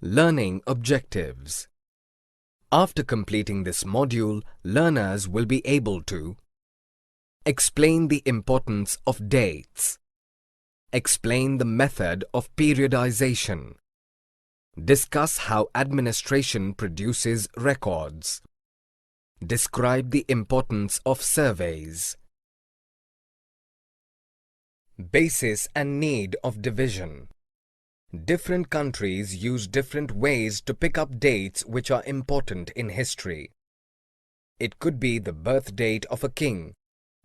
Learning objectives. After completing this module, learners will be able to explain the importance of dates, explain the method of periodization, discuss how administration produces records, describe the importance of surveys. Basis and need of division. Different countries use different ways to pick up dates which are important in history. It could be the birth date of a king,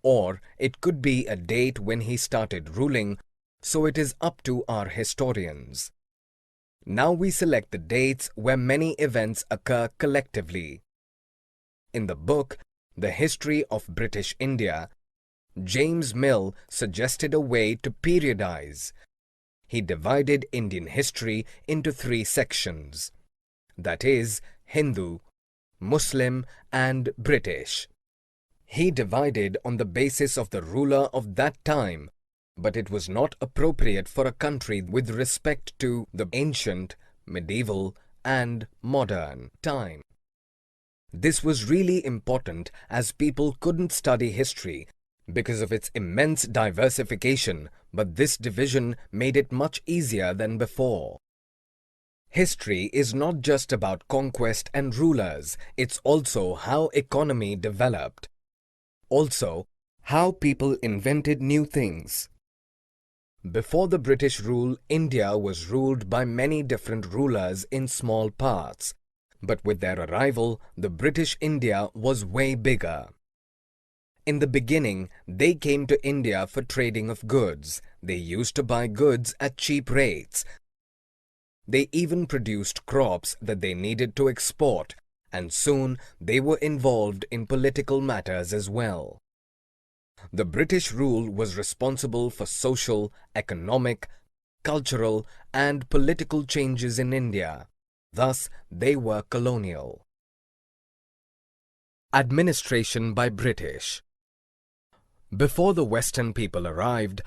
or it could be a date when he started ruling, so it is up to our historians. Now we select the dates where many events occur collectively. In the book, The History of British India, James Mill suggested a way to periodize. He divided Indian history into 3 sections, that is, Hindu, Muslim and British. He divided on the basis of the ruler of that time, but it was not appropriate for a country with respect to the ancient, medieval and modern time. This was really important as people couldn't study history because of its immense diversification, but this division made it much easier than before. History is not just about conquest and rulers, it's also how economy developed. Also, how people invented new things. Before the British rule, India was ruled by many different rulers in small parts, but with their arrival, the British India was way bigger. In the beginning, they came to India for trading of goods. They used to buy goods at cheap rates. They even produced crops that they needed to export, and soon they were involved in political matters as well. The British rule was responsible for social, economic, cultural and political changes in India. Thus, they were colonial. Administration by British. Before the Western people arrived,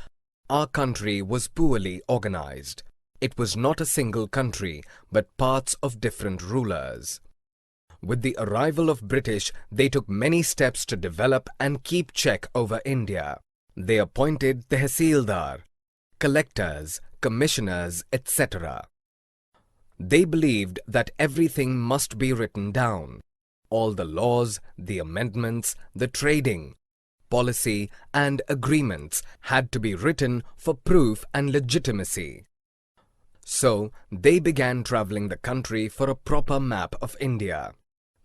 our country was poorly organized. It was not a single country, but parts of different rulers. With the arrival of British, they took many steps to develop and keep check over India. They appointed Tehsildar, collectors, commissioners, etc. They believed that everything must be written down. All the laws, the amendments, the trading, policy and agreements had to be written for proof and legitimacy. So, they began traveling the country for a proper map of India.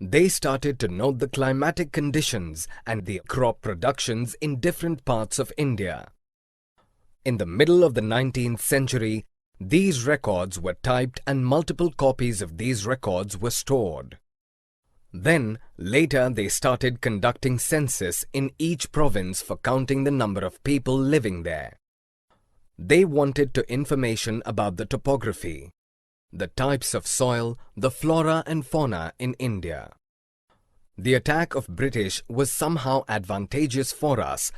They started to note the climatic conditions and the crop productions in different parts of India. In the middle of the 19th century, these records were typed and multiple copies of these records were stored. Then, later they started conducting census in each province for counting the number of people living there. They wanted to information about the topography, the types of soil, the flora and fauna in India. The attack of British was somehow advantageous for us,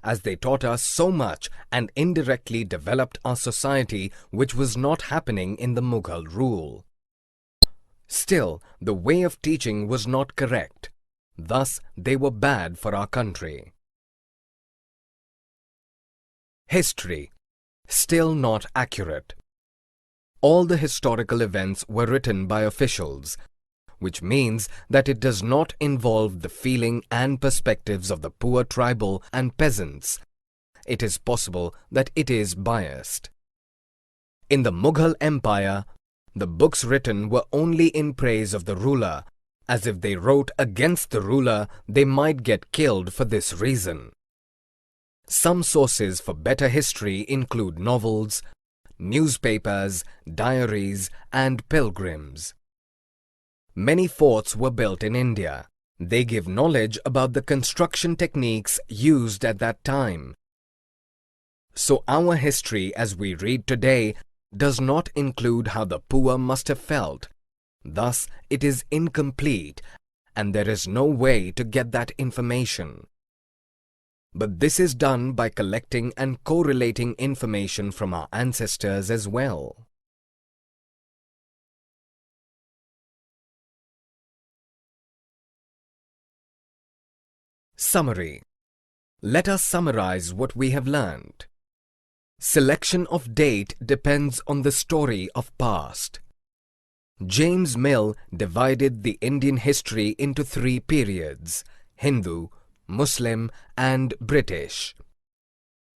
as they taught us so much and indirectly developed our society, which was not happening in the Mughal rule. Still, the way of teaching was not correct. Thus, they were bad for our country. History. Still not accurate. All the historical events were written by officials, which means that it does not involve the feeling and perspectives of the poor tribal and peasants. It is possible that it is biased. In the Mughal Empire, the books written were only in praise of the ruler, as if they wrote against the ruler, they might get killed for this reason. Some sources for better history include novels, newspapers, diaries, and pilgrims. Many forts were built in India. They give knowledge about the construction techniques used at that time. So our history as we read today does not include how the poor must have felt. Thus, it is incomplete and there is no way to get that information. But this is done by collecting and correlating information from our ancestors as well. Summary. Let us summarize what we have learned. Selection of date depends on the story of past. James Mill divided the Indian history into 3 periods: Hindu, Muslim and British.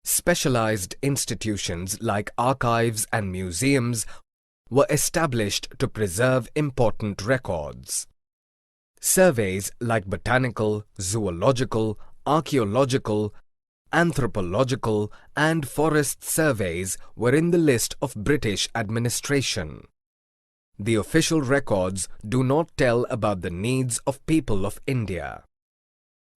Specialized institutions like archives and museums were established to preserve important records. Surveys like botanical, zoological, archaeological, anthropological and forest surveys were in the list of British administration. The official records do not tell about the needs of people of India.